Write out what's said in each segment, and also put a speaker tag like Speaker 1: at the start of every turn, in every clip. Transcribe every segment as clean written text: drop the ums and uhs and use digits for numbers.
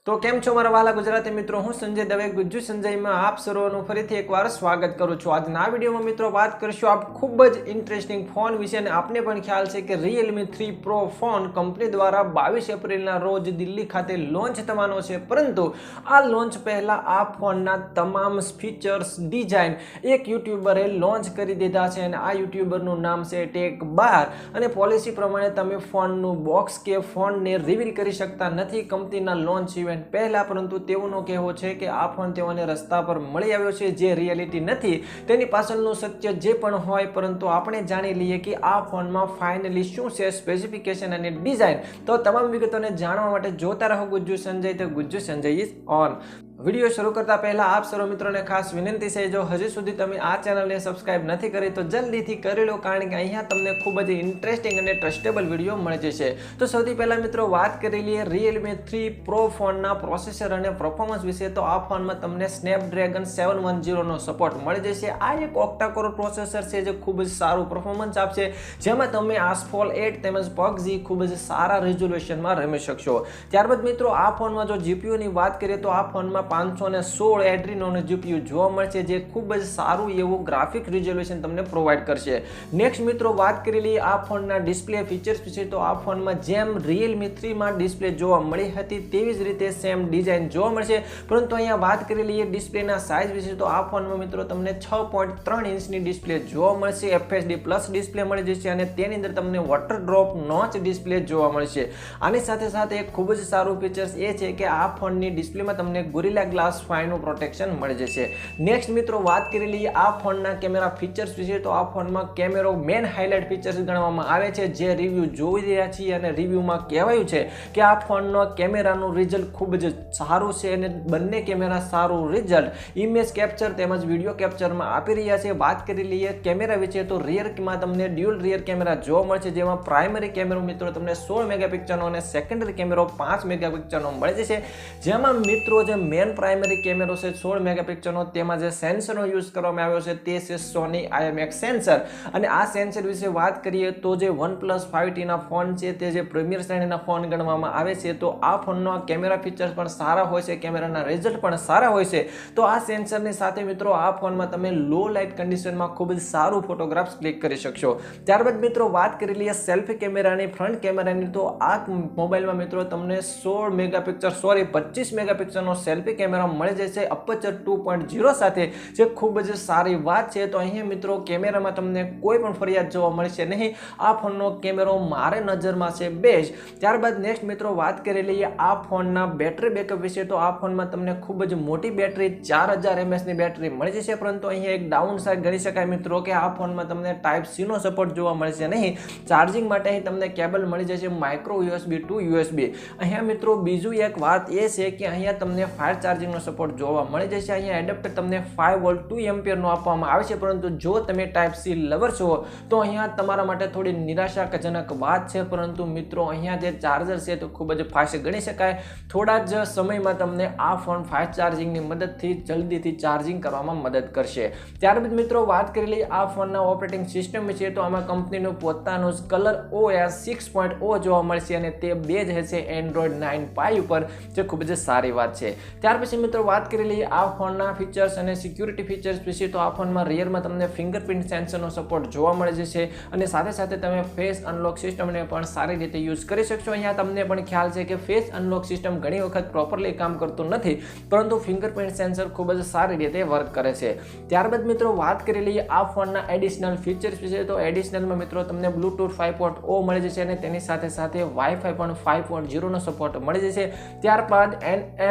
Speaker 1: તો કેમ છો મારા વાલા ગુજરાતી મિત્રો, હું સંજય દવે ગુજ્જુ સંજયમાં આપ સર્વનું ફરીથી એકવાર સ્વાગત કરું છું। આજના આ વિડીયોમાં મિત્રો વાત કરીશું આપ ખૂબ જ ઇન્ટરેસ્ટિંગ ફોન વિશે, અને આપને પણ ખ્યાલ છે કે Realme 3 Pro ફોન કંપની દ્વારા 22 એપ્રિલના રોજ દિલ્હી ખાતે લોન્ચ થવાનો છે, પરંતુ આ લોન્ચ પહેલા આ ફોનના તમામ ફીચર્સ ડિઝાઇન એક યુટ્યુબરે લોન્ચ કરી દીધા છે, અને આ યુટ્યુબરનું નામ છે Techbar, અને પોલિસી પ્રમાણે તમે ફોનનું બોક્સ કે ફોનને રિવીલ કરી શકતા નથી કંપનીના લોન્ચ ઇવેન્ટ પહેલા, પરંતુ તેઓનો કહેવો છે કે આ ફોન તેઓને રસ્તા પર મળી આવ્યો છે, જે રિયાલિટી નથી, તેની પાછળનું સત્ય જે પણ હોય, પરંતુ આપણે જાણી લઈએ કે આ ફોનમાં ફાઇનલી શું છે સ્પેસિફિકેશન અને ડિઝાઇન। તો તમામ વિગતોને જાણવા માટે જોતા રહો ગુજ્જુ સંજય, તો Gujju Sanjay is on. Video શરૂ કરતા પહેલા આપ સર્વ મિત્રોને ખાસ વિનંતી છે, જો હજી સુધી તમે આ ચેનલને સબસ્ક્રાઇબ નથી કરી તો જલ્દીથી કરી લો, કારણ કે અહીંયા તમને ખૂબ જ ઇન્ટરેસ્ટિંગ અને ટ્રસ્ટેબલ વિડીયો મળી જશે। તો સૌથી પહેલા મિત્રો વાત કરી લઈએ Realme 3 Pro ફોનના પ્રોસેસર અને પરફોર્મન્સ વિશે। તો આ ફોનમાં તમને સ્નેપડ્રેગન 710 નો સપોર્ટ મળી જશે। આ એક ઓક્ટા કોર પ્રોસેસર છે જે ખૂબ જ સારું પરફોર્મન્સ આપશે, જેમાં તમે આસફોલ 8 તેમજ PUBG ખૂબ જ સારા રેઝોલ્યુશનમાં રમી શકશો। ત્યારબાદ મિત્રો આ ફોનમાં જો GPU ની વાત કરીએ તો આ ફોનમાં 516 એડ્રીનોનું GPU જોવા મળશે, જે ખૂબ જ સારું એવું ગ્રાફિક રિઝોલ્યુશન તમને પ્રોવાઈડ કરશે। નેક્સ્ટ મિત્રો વાત કરી લઈએ આ ફોનના ડિસ્પ્લે ફીચર્સ વિશે। તો આ ફોનમાં જેમ Realme 3 માં ડિસ્પ્લે જોવા મળી હતી તેવી જ રીતે સેમ ડિઝાઇન જોવા મળશે, પરંતુ અહીંયા વાત કરી લઈએ ડિસ્પ્લેના સાઇઝ વિશે। તો આ ફોનમાં મિત્રો તમને 6.3 ઇંચની ડિસ્પ્લે જોવા મળશે, FHD પ્લસ ડિસ્પ્લે મળી જશે, અને તેની અંદર તમને વોટર ડ્રોપ નોચ ડિસ્પ્લે જોવા મળશે। આની સાથે સાથે એક ખૂબ જ સારું ફીચર્સ એ છે કે આ ફોનની ડિસ્પ્લેમાં તમને ગોરિલા ગ્લાસ 5 નું પ્રોટેક્શન મળી જશે। નેક્સ્ટ મિત્રો વાત કરી લઈએ આ ફોનના કેમેરા ફીચર્સ વિશે। તો આ ફોનમાં કેમેરો મેન હાઇલાઇટ ફીચર્સ ગણવામાં આવે છે, જે રિવ્યુ જોઈ રહ્યા છીએ, અને રિવ્યુમાં કહેવાયું છે કે આ ફોનનો કેમેરાનું રિઝલ્ટ ખૂબ જ સારું છે, અને બંને કેમેરા સારું રિઝલ્ટ ઇમેજ કેપ્ચર તેમજ વિડીયો કેપ્ચરમાં આપી રહ્યા છે। વાત કરી લઈએ કેમેરા વિશે, તો રિયરમાં તમને ડ્યુઅલ રિયર કેમેરા જોવા મળશે, જેમાં પ્રાઇમરી કેમેરો મિત્રો તમને 16 મેગાપિક્સલનો અને સેકન્ડરી કેમેરો 5 મેગાપિક્સલનો મળી જશે। જેમાં મિત્રો જે મેન પ્રાઇમરી કેમેરો છે 16 મેગાપિક્સલનો, તેમાં જે સેન્સરનો યુઝ કરવામાં આવ્યો છે તે છે સોની IMX સેન્સર, અને આ સેન્સર વિશે વાત કરીએ તો જે OnePlus 5T ના ફોન છે તે જે પ્રીમિયર શ્રેણીના ફોન ગણવામાં આવે છે, તો આ ફોનનો કેમેરા ફીચર્સ પણ સારા હોય છે, કેમેરાના રિઝલ્ટ પણ સારા હોય છે। તો આ સેન્સરની સાથે મિત્રો આ ફોનમાં તમે લો લાઇટ કન્ડિશનમાં ખૂબ જ સારું ફોટોગ્રાફ્સ ક્લિક કરી શકશો। ત્યારબાદ મિત્રો વાત કરી લઈએ સેલ્ફી કેમેરાની, ફ્રન્ટ કેમેરાની। તો આ મોબાઈલમાં મિત્રો તમને 25 મેગાપિક્સલનો સેલ્ફી કેમેરા મળી જશે અપર્ચર 2.0 સાથે, જે ખૂબ જ સારી વાત છે। તો અહીંયા મિત્રો કેમેરામાં તમને કોઈ પણ ફરિયાદ જોવા મળશે નહીં, આ ફોનનો કેમેરો મારે નજરમાં છે બેસ્ટ। ત્યારબાદ નેક્સ્ટ મિત્રો વાત કરી લઈએ આ ફોનના બેટરી બેકઅપ વિશે। તો આ ફોનમાં તમને ખૂબ જ મોટી બેટરી 4000 mAh ની બેટરી મળી જશે, પરંતુ અહીંયા એક ડાઉન સાઇડ ગણી શકાય મિત્રો કે આ ફોનમાં તમને ટાઈપ C નો સપોર્ટ જોવા મળશે નહીં। ચાર્જિંગ માટે અહીં તમને કેબલ મળી જશે માઇક્રો USB ટુ USB। અહીંયા મિત્રો બીજું એક વાત એ છે કે અહીંયા તમને ફાસ્ટ ચાર્જિંગનો સપોર્ટ જોવા મળી જશે। અહીંયા એડપ્ટર તમને 5 વોલ્ટ 2 એમ્પિયરનો આપવામાં આવે છે, પરંતુ જો તમે ટાઈપ C લવર છો તો અહીંયા તમારા માટે થોડી નિરાશાજનક વાત છે, પરંતુ મિત્રો અહીંયા જે ચાર્જર છે તો ખૂબ જ ફાસ્ટ ગણી શકાય। થોડા જ સમયમાં તમને આ ફોન ફાસ્ટ ચાર્જિંગની મદદથી જલ્દીથી ચાર્જિંગ કરવામાં મદદ કરશે। ત્યારબાદ મિત્રો વાત કરી લઈએ આ ફોનના ઓપરેટિંગ સિસ્ટમ વિશે। તો આમાં કંપનીનું પોતાનું જ કલર OS 6.0 જોવા મળશે, અને તે બેઝ હશે Android 9 Pie ઉપર, જે ખૂબ જ સારી વાત છે। ત્યાર પછી મિત્રો વાત કરી લઈએ આ ફોનના ફીચર્સ અને સિક્યુરિટી ફીચર્સ વિશે। તો આ ફોનમાં રિયરમાં તમને ફિંગરપ્રિન્ટ સેન્સરનો સપોર્ટ જોવા મળી જશે, અને સાથે સાથે તમે ફેસ અનલોક સિસ્ટમને પણ સારી રીતે યુઝ કરી શકશો। અહીંયા તમને પણ ખ્યાલ છે કે ફેસ અનલોક સિસ્ટમ ઘણી વખત પ્રોપરલી કામ કરતું નથી, પરંતુ ફિંગરપ્રિન્ટ સેન્સર ખૂબ જ સારી રીતે વર્ક કરે છે। ત્યારબાદ મિત્રો વાત કરી લઈએ આ ફોનના એડિશનલ ફીચર્સ વિશે। તો એડિશનલમાં મિત્રો તમને બ્લૂટૂથ 5.0 મળી જશે, અને તેની સાથે સાથે વાઈફાઈ પણ 5.0 નો સપોર્ટ મળી જશે। ત્યારબાદ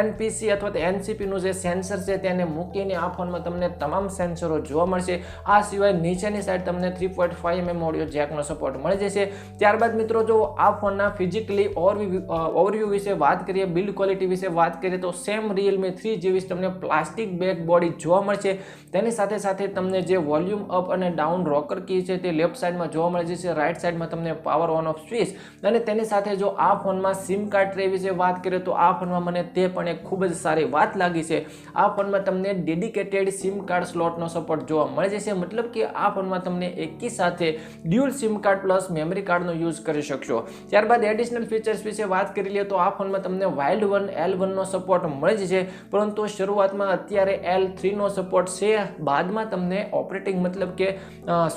Speaker 1: NPC અથવા NCP નું જે સેન્સર છે તેને મૂકીને આ ફોનમાં તમને તમામ સેન્સરો જોવા મળશે। આ સિવાય નીચેની સાઈડ તમને 3.5 mm ઓડિયો જેકનો સપોર્ટ મળી જશે। ત્યારબાદ મિત્રો જો આ ફોનના ફિઝિકલી ઓવરવ્યૂ વિશે વાત કરીએ, બિલ્ડ ક્વોલિટી વિશે વાત કરીએ, તો સેમ Realme 3 જેવી તમને પ્લાસ્ટિક બેક બોડી જોવા મળશે। તેની સાથે સાથે તમને જે વોલ્યુમ અપ અને ડાઉન રોકર કી છે તે લેફ્ટ સાઈડમાં જોવા મળી જશે, રાઈટ સાઈડમાં તમને પાવર ઓન ઓફ સ્વિચ, અને તેની સાથે જો આ ફોનમાં સિમ કાર્ડ ટ્રે વિશે વાત કરીએ તો આ ફોનમાં મને તે પણ એક ખૂબ જ સારી સારી વાત લાગી છે, આ ફોનમાં તમને ડેડિકેટેડ સિમ કાર્ડ સ્લોટનો સપોર્ટ જોવા મળી જશે, મતલબ કે આ ફોનમાં તમને એકી સાથે dual sim card plus memory કાર્ડનો યુઝ કરી શકશો. ત્યારબાદ એડિશનલ ફીચર્સ વિશે વાત કરી લઈએ તો આ ફોનમાં તમને વાઇલ્ડ વન L1 નો સપોર્ટ મળી જશે, પરંતુ શરૂઆતમાં અત્યારે L3 નો સપોર્ટ છે, બાદમાં તમને ઓપરેટિંગ મતલબ કે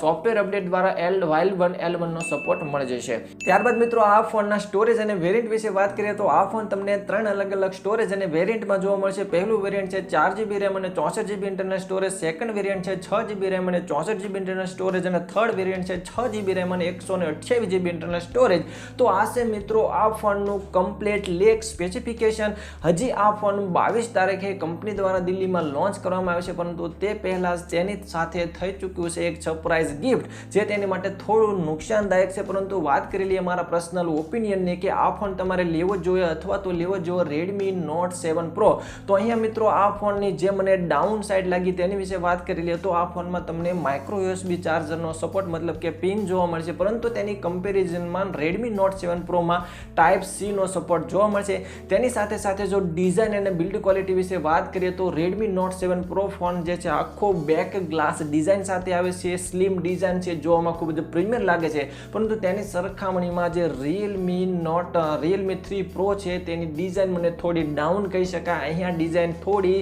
Speaker 1: સોફ્ટવેર અપડેટ દ્વારા વાઇલ્ડ વન L1 નો સપોર્ટ મળી જશે. ત્યારબાદ મિત્રો આ ફોનના સ્ટોરેજ અને વેરિયન્ટ વિશે વાત કરીએ તો આ ફોન તમને 3 અલગ અલગ સ્ટોરેજ અને વેરિયન્ટમાં જોવા મળશે. પહેલું વેરિયન્ટ છે 4GB RAM અને 64GB internal storage, second variant છે 6GB RAM અને 64GB ઇન્ટરનલ સ્ટોરેજ અને થર્ડ વેરિયન્ટ છે 6GB RAM અને 128GB ઇન્ટરનલ સ્ટોરેજ. તો આ છે મિત્રો આ ફોનનું કમ્પ્લીટ લેક સ્પેસિફિકેશન. હજી આ ફોન 22 તારીખે કંપની દ્વારા દિલ્હીમાં લોન્ચ કરવામાં આવ્યો છે, પરંતુ તે પહેલા તેની સાથે થઈ ચૂક્યું છે એક સરપ્રાઇઝ ગિફ્ટ જે તેની માટે થોડું નુકસાનદાયક છે. પરંતુ વાત કરી લઈએ મારા પર્સનલ ઓપિનિયનની કે આ ફોન તમારે લેવો જોઈએ અથવા તો લેવો જોઈએ Redmi Note 7 Pro. તો અહીંયા મિત્રો આ ફોનની જે મને ડાઉન સાઇડ લાગી તેની વિશે વાત કરી લઈએ તો આ ફોનમાં તમને માઇક્રો USB ચાર્જરનો સપોર્ટ મતલબ કે પિન જોવા મળશે, પરંતુ તેની કમ્પેરિઝનમાં Redmi Note 7 Pro માં ટાઈપ C નો સપોર્ટ જોવા મળશે. તેની સાથે સાથે જો ડિઝાઇન અને બિલ્ડ ક્વોલિટી વિશે વાત કરીએ તો Redmi Note 7 Pro ફોન જે છે આખો બેક ગ્લાસ ડિઝાઇન સાથે આવે છે, સ્લિમ ડિઝાઇન છે, જોવામાં ખૂબ જ પ્રીમિયર લાગે છે, પરંતુ તેની સરખામણીમાં જે Realme 3 Pro છે તેની ડિઝાઇન મને થોડી ડાઉન કહી શકાય. અહીંયા ડિઝાઇન થોડી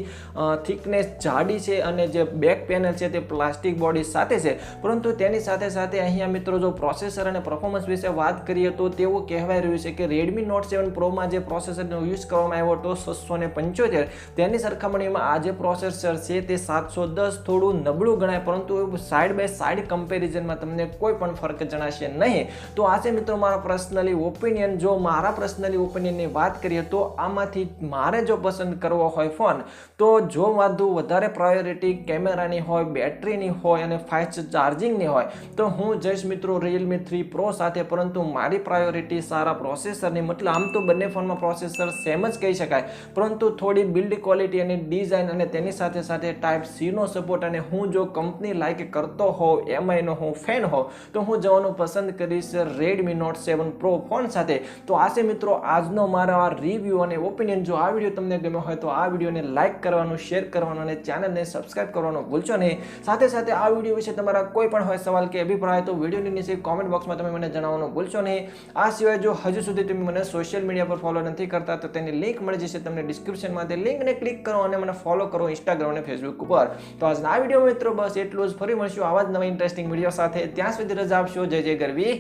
Speaker 1: થિકનેસ જાડી છે અને જે બેક પેનલ છે તે પ્લાસ્ટિક બોડી સાથે છે, પરંતુ તેની સાથે સાથે અહીંયા મિત્રો જો પ્રોસેસર અને પરફોર્મન્સ વિશે વાત કરીએ તો તેવું કહેવાય રહ્યું છે કે Redmi Note 7 Pro માં જે પ્રોસેસરનો યુઝ કરવામાં આવ્યો હતો 675, તેની સરખામણીમાં આ જે પ્રોસેસર છે તે 710 થોડું નબળું ગણાય, પરંતુ સાઇડ બાય સાઇડ કમ્પેરિઝનમાં તમને કોઈ પણ ફરક જણાશે નહીં. તો આ છે મિત્રો મારા પર્સનલી ઓપિનિયન. જો મારા પર્સનલી ઓપિનિયનની વાત કરીએ તો આમાંથી મારે જો પસંદ કરવો હોય ફોન, તો જો વધારે પ્રાયોરિટી કેમેરાની હોય, બેટરીની હોય અને ફાસ્ટ ચાર્જિંગની હોય તો હું જઈશ મિત્રો Realme 3 Pro સાથે, પરંતુ મારી પ્રાયોરિટી સારા પ્રોસેસરની. મતલબ આમ તો બંને ફોનમાં પ્રોસેસર સેમ જ કહી શકાય, પરંતુ થોડી બિલ્ડ ક્વોલિટી અને ડિઝાઇન અને તેની સાથે સાથે ટાઈપ C નો સપોર્ટ, અને હું જો કંપની લાઈક કરતો હોઉં, MI નો હું ફેન હોઉં, તો હું જવાનું પસંદ કરીશ Redmi Note 7 Pro ફોન સાથે. તો આ છે મિત્રો આજનો મારો આ રિવ્યૂ અને ઓપિનિયન. જો આ વિડીયો તમને ગમ્યો હોય તો આ વિડીયોને લાઈક કરવાનું, શેર કરવાનું અને ચેનલને સબસ્ક્રાઇબ કરવાનું ભૂલશો નહીં. સાથે સાથે આ વિડીયો વિશે તમારા કોઈ પણ હોય સવાલ કે અભિપ્રાય તો વિડીયોની નીચે કોમેન્ટ બોક્સમાં તમે મને જણાવવાનું ભૂલશો નહીં. આ સિવાય જો હજુ સુધી તમે મને સોશિયલ મીડિયા પર ફોલો નથી કરતા તો તેની લિંક મળી જશે તમને ડિસ્ક્રિપ્શનમાં. તે લિંકને ક્લિક કરો અને મને ફોલો કરો Instagram અને Facebook ઉપર. તો આજના આ વિડીયો મિત્રો બસ એટલું જ. ફરી મળશું આવા જ નવા ઇન્ટરેસ્ટિંગ વિડીયો સાથે. ત્યાં સુધી રજા આપશો. જય જય ગરવી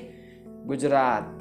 Speaker 1: ગુજરાત.